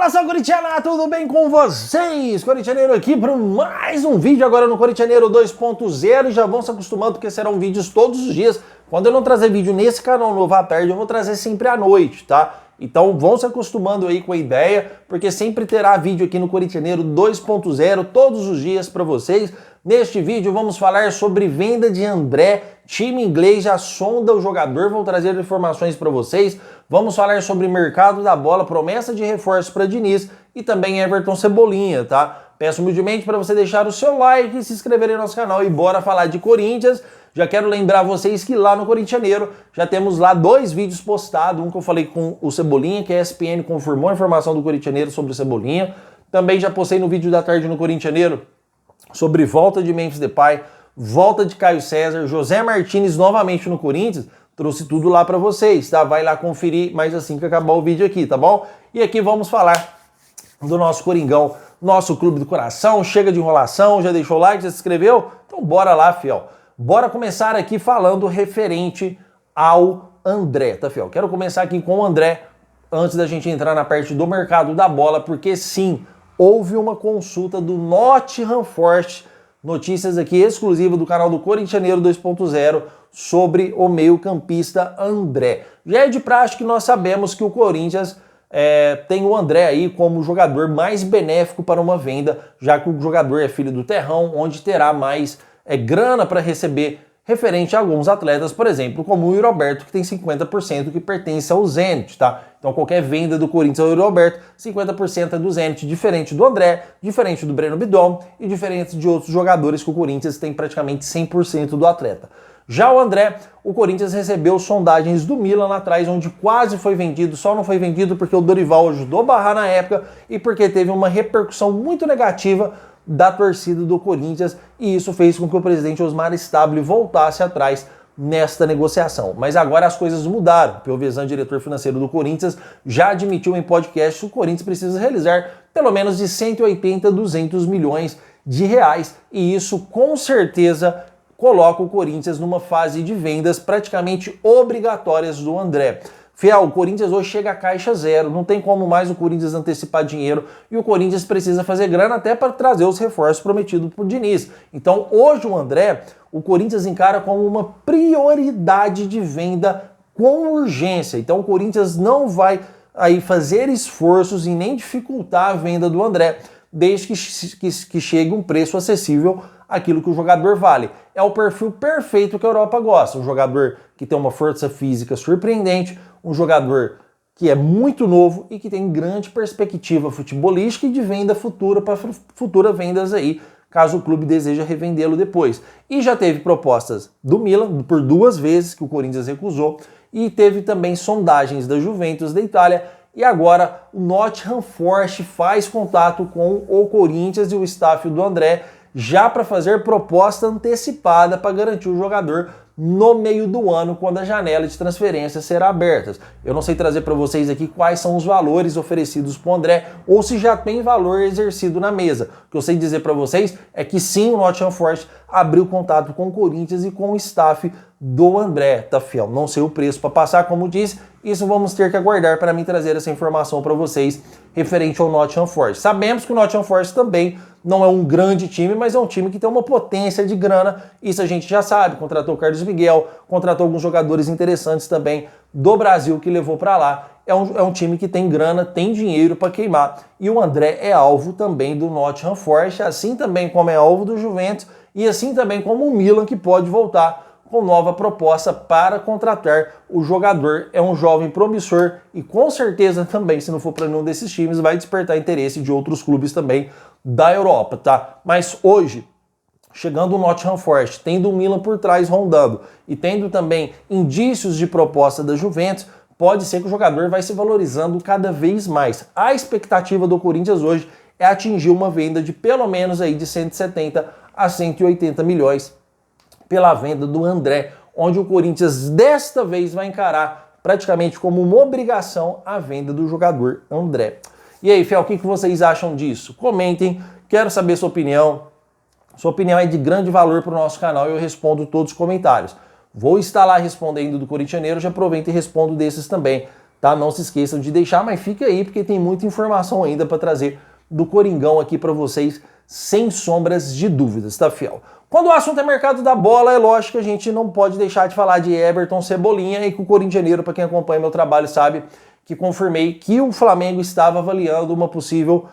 Nação Corintiana, tudo bem com vocês? Corintianeiro aqui para mais um vídeo agora no Corintianeiro 2.0 e já vão se acostumando porque serão vídeos todos os dias. Quando eu não trazer vídeo nesse canal novo à tarde, eu vou trazer sempre à noite, tá? Então vão se acostumando aí com a ideia, porque sempre terá vídeo aqui no Corintianeiro 2.0 todos os dias para vocês. Neste vídeo vamos falar sobre venda de André, time inglês já sonda o jogador, vou trazer informações para vocês. Vamos falar sobre mercado da bola, promessa de reforço para Diniz e também Everton Cebolinha, tá? Peço humildemente para você deixar o seu like e se inscrever no nosso canal e bora falar de Corinthians. Já quero lembrar vocês que lá no Corintianeiro já temos lá 2 vídeos postados, um que eu falei com o Cebolinha, que a ESPN confirmou a informação do Corintianeiro sobre o Cebolinha. Também já postei no vídeo da tarde no Corintianeiro sobre volta de Memphis Depay, volta de Caio César, José Martínez novamente no Corinthians, trouxe tudo lá para vocês, tá? Vai lá conferir mais assim que acabar o vídeo aqui, tá bom? E aqui vamos falar do nosso Coringão, nosso clube do coração. Chega de enrolação, já deixou o like, já se inscreveu? Então bora lá, fiel. Bora começar aqui falando referente ao André, tá, fiel? Quero começar aqui com o André, antes da gente entrar na parte do mercado da bola, porque sim, houve uma consulta do Nottingham Forest, notícias aqui exclusivas do canal do Corintianeiro 2.0 sobre o meio-campista André. Já é de praxe que nós sabemos que o Corinthians tem o André aí como o jogador mais benéfico para uma venda, já que o jogador é filho do terrão, onde terá mais grana para receber referente a alguns atletas, por exemplo, como o Yuri Alberto, que tem 50% que pertence ao Zenit, tá? Então qualquer venda do Corinthians ao Yuri Alberto, 50% é do Zenit, diferente do André, diferente do Breno Bidon e diferente de outros jogadores que o Corinthians tem praticamente 100% do atleta. Já o André, o Corinthians recebeu sondagens do Milan lá atrás, onde quase foi vendido, só não foi vendido porque o Dorival ajudou a barrar na época e porque teve uma repercussão muito negativa da torcida do Corinthians, e isso fez com que o presidente Osmar Stabile voltasse atrás nesta negociação. Mas agora as coisas mudaram. O Piovesan, diretor financeiro do Corinthians, já admitiu em podcast que o Corinthians precisa realizar pelo menos de 180 a 200 milhões de reais, e isso com certeza coloca o Corinthians numa fase de vendas praticamente obrigatórias do André. Fiel, o Corinthians hoje chega a caixa zero, não tem como mais o Corinthians antecipar dinheiro e o Corinthians precisa fazer grana até para trazer os reforços prometidos por Diniz. Então hoje o André, o Corinthians encara como uma prioridade de venda com urgência. Então o Corinthians não vai aí fazer esforços e nem dificultar a venda do André, desde que chegue um preço acessível àquilo que o jogador vale. É o perfil perfeito que a Europa gosta, um jogador que tem uma força física surpreendente, um jogador que é muito novo e que tem grande perspectiva futebolística e de venda futura para futuras vendas aí, caso o clube deseja revendê-lo depois. E já teve propostas do Milan por 2 vezes que o Corinthians recusou, e teve também sondagens da Juventus da Itália, e agora o Nottingham Forest faz contato com o Corinthians e o staff do André já para fazer proposta antecipada para garantir o jogador no meio do ano, quando a janela de transferência será aberta. Eu não sei trazer para vocês aqui quais são os valores oferecidos para o André, ou se já tem valor exercido na mesa. O que eu sei dizer para vocês é que sim, o Nottingham Forest abriu contato com o Corinthians e com o staff do André, tá, fiel? Não sei o preço para passar, como disse, isso vamos ter que aguardar para mim trazer essa informação para vocês referente ao Nottingham Forest. Sabemos que o Nottingham Forest também não é um grande time, mas é um time que tem uma potência de grana, isso a gente já sabe. Contratou o Carlos Miguel, contratou alguns jogadores interessantes também do Brasil que levou para lá. É um time que tem grana, tem dinheiro para queimar, e o André é alvo também do Nottingham Forest, assim também como é alvo do Juventus, e assim também como o Milan, que pode voltar com nova proposta para contratar o jogador. É um jovem promissor e com certeza também, se não for para nenhum desses times, vai despertar interesse de outros clubes também da Europa, tá? Mas hoje, chegando o Nottingham Forest, tendo o Milan por trás rondando e tendo também indícios de proposta da Juventus, pode ser que o jogador vai se valorizando cada vez mais. A expectativa do Corinthians hoje é atingir uma venda de pelo menos aí de 170 a 180 milhões pela venda do André, onde o Corinthians desta vez vai encarar praticamente como uma obrigação a venda do jogador André. E aí, fiel, o que vocês acham disso? Comentem, quero saber sua opinião. Sua opinião é de grande valor para o nosso canal e eu respondo todos os comentários. Vou estar lá respondendo do Corintianeiro, já aproveito e respondo desses também. tá? Não se esqueçam de deixar, mas fica aí porque tem muita informação ainda para trazer do Coringão aqui para vocês, sem sombras de dúvidas, tá, fiel? Quando o assunto é mercado da bola, é lógico que a gente não pode deixar de falar de Everton Cebolinha e que o corintianeiro, para quem acompanha meu trabalho, sabe que confirmei que o Flamengo estava avaliando uma possível,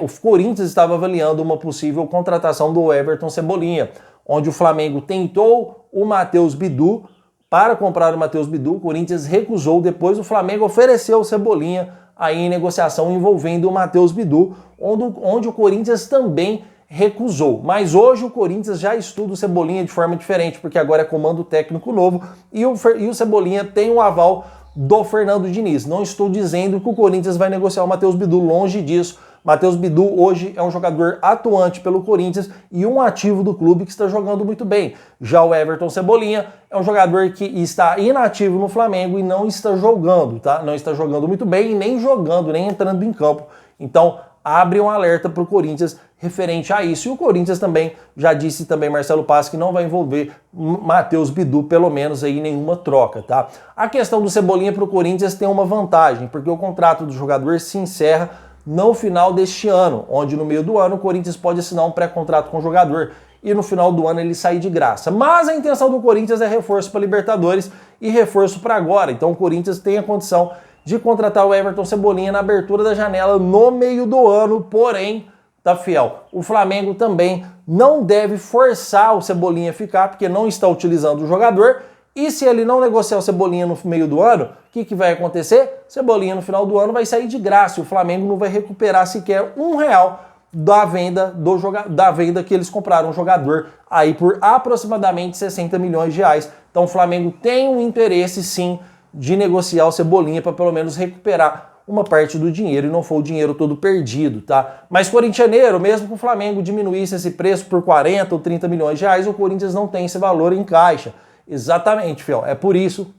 o Corinthians estava avaliando uma possível contratação do Everton Cebolinha, onde o Flamengo tentou o Matheus Bidu para comprar o Matheus Bidu, o Corinthians recusou, depois o Flamengo ofereceu o Cebolinha aí em negociação envolvendo o Matheus Bidu, onde o Corinthians também recusou. Mas hoje o Corinthians já estuda o Cebolinha de forma diferente, porque agora é comando técnico novo e o Cebolinha tem o aval do Fernando Diniz. Não estou dizendo que o Corinthians vai negociar o Matheus Bidu, longe disso. Matheus Bidu hoje é um jogador atuante pelo Corinthians e um ativo do clube que está jogando muito bem. Já o Everton Cebolinha é um jogador que está inativo no Flamengo e não está jogando, tá? Não está jogando muito bem e nem jogando, nem entrando em campo. Então, abre um alerta para o Corinthians referente a isso. E o Corinthians também, já disse também Marcelo Paz, que não vai envolver Matheus Bidu, pelo menos aí, em nenhuma troca, tá? A questão do Cebolinha para o Corinthians tem uma vantagem, porque o contrato do jogador se encerra no final deste ano, onde no meio do ano o Corinthians pode assinar um pré-contrato com o jogador e no final do ano ele sai de graça. Mas a intenção do Corinthians é reforço para Libertadores e reforço para agora. Então o Corinthians tem a condição de contratar o Everton Cebolinha na abertura da janela no meio do ano, porém, tá, fiel, o Flamengo também não deve forçar o Cebolinha a ficar, porque não está utilizando o jogador, e se ele não negociar o Cebolinha no meio do ano, o que vai acontecer? Cebolinha no final do ano vai sair de graça, e o Flamengo não vai recuperar sequer R$1 da venda que eles compraram o jogador aí por aproximadamente 60 milhões de reais. Então o Flamengo tem um interesse sim de negociar o Cebolinha para pelo menos recuperar uma parte do dinheiro e não for o dinheiro todo perdido, tá? Mas corintianeiro, mesmo que o Flamengo diminuísse esse preço por 40 ou 30 milhões de reais, o Corinthians não tem esse valor em caixa. Exatamente, fiel. É por isso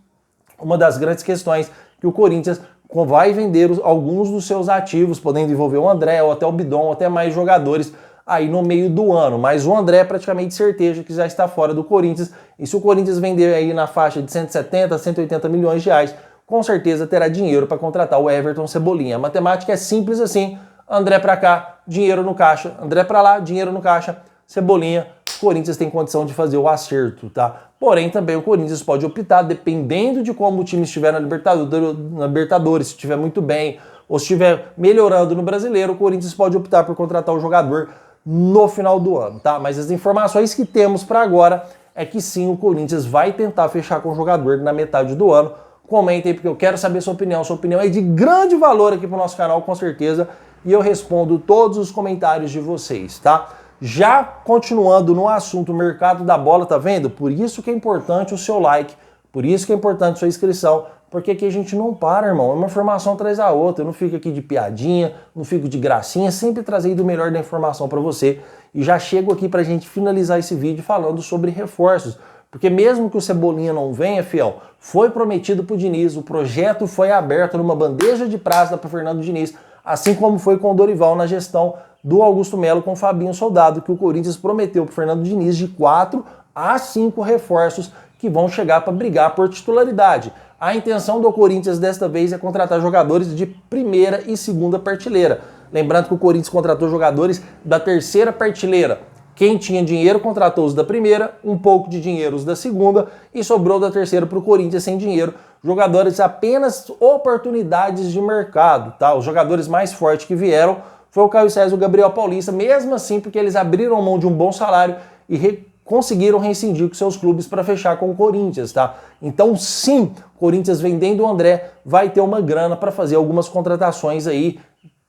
uma das grandes questões que o Corinthians vai vender alguns dos seus ativos, podendo envolver o André, ou até o Bidon, ou até mais jogadores aí no meio do ano. Mas o André é praticamente certeza que já está fora do Corinthians, e se o Corinthians vender aí na faixa de 170, 180 milhões de reais, com certeza terá dinheiro para contratar o Everton Cebolinha. A matemática é simples assim, André para cá, dinheiro no caixa, André para lá, dinheiro no caixa, Cebolinha, o Corinthians tem condição de fazer o acerto, tá? Porém, também o Corinthians pode optar, dependendo de como o time estiver na Libertadores, se estiver muito bem, ou se estiver melhorando no Brasileiro, o Corinthians pode optar por contratar o jogador no final do ano, tá? Mas as informações que temos para agora é que sim, o Corinthians vai tentar fechar com o jogador na metade do ano. Comentem, porque eu quero saber sua opinião. Sua opinião é de grande valor aqui para o nosso canal, com certeza, e eu respondo todos os comentários de vocês, tá? Já continuando no assunto mercado da bola, tá vendo? Por isso que é importante o seu like, por isso que é importante a sua inscrição, porque aqui a gente não para, irmão. É uma informação atrás da outra. Eu não fico aqui de piadinha, não fico de gracinha, sempre trazendo o melhor da informação para você. E já chego aqui pra gente finalizar esse vídeo falando sobre reforços. Porque mesmo que o Cebolinha não venha, fiel, foi prometido pro Diniz, o projeto foi aberto numa bandeja de prata para Fernando Diniz, assim como foi com o Dorival na gestão do Augusto Melo com o Fabinho Soldado, que o Corinthians prometeu pro Fernando Diniz de 4 a 5 reforços que vão chegar para brigar por titularidade. A intenção do Corinthians desta vez é contratar jogadores de primeira e segunda prateleira. Lembrando que o Corinthians contratou jogadores da terceira prateleira. Quem tinha dinheiro contratou os da primeira, um pouco de dinheiro os da segunda e sobrou da terceira para o Corinthians sem dinheiro. Jogadores apenas oportunidades de mercado, tá? Os jogadores mais fortes que vieram foi o Caio César e o Gabriel Paulista, mesmo assim porque eles abriram mão de um bom salário e conseguiram rescindir com seus clubes para fechar com o Corinthians, tá? Então sim, o Corinthians vendendo o André vai ter uma grana para fazer algumas contratações aí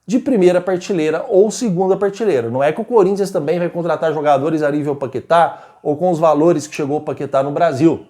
de primeira prateleira ou segunda prateleira. Não é que o Corinthians também vai contratar jogadores a nível Paquetá ou com os valores que chegou o Paquetá no Brasil.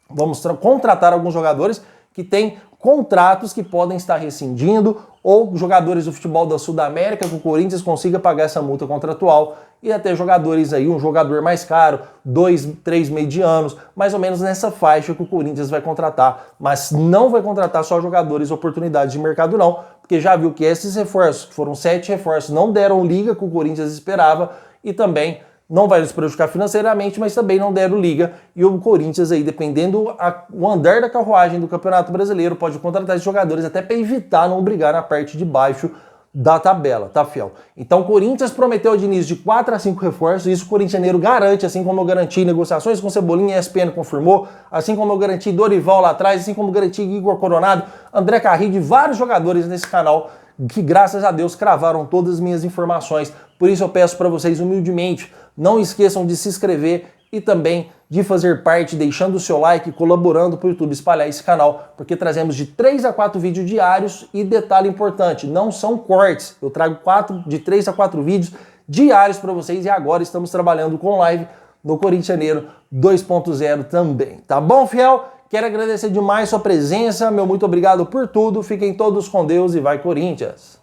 Vamos contratar alguns jogadores que têm contratos que podem estar rescindindo ou jogadores do futebol da Sudamérica que o Corinthians consiga pagar essa multa contratual e até jogadores aí, um jogador mais caro, 2, 3 medianos, mais ou menos nessa faixa que o Corinthians vai contratar, mas não vai contratar só jogadores oportunidades de mercado não, porque já viu que esses reforços, que foram 7 reforços, não deram liga que o Corinthians esperava e também não vai nos prejudicar financeiramente, mas também não deram liga. E o Corinthians aí, dependendo o andar da carruagem do Campeonato Brasileiro, pode contratar esses jogadores até para evitar não brigar na parte de baixo da tabela, tá, fiel? Então o Corinthians prometeu ao Diniz de 4 a 5 reforços, isso o corintianeiro garante, assim como eu garanti negociações com Cebolinha, a ESPN confirmou, assim como eu garanti Dorival lá atrás, assim como eu garanti Igor Coronado, André Carrillo e vários jogadores nesse canal que, graças a Deus, cravaram todas as minhas informações. Por isso eu peço para vocês humildemente, não esqueçam de se inscrever e também de fazer parte, deixando o seu like, colaborando para o YouTube espalhar esse canal, porque trazemos de 3 a 4 vídeos diários e detalhe importante, não são cortes, eu trago de 3 a 4 vídeos diários para vocês e agora estamos trabalhando com live no Corintianeiro 2.0 também, tá bom, fiel? Quero agradecer demais sua presença, meu muito obrigado por tudo, fiquem todos com Deus e vai Corinthians!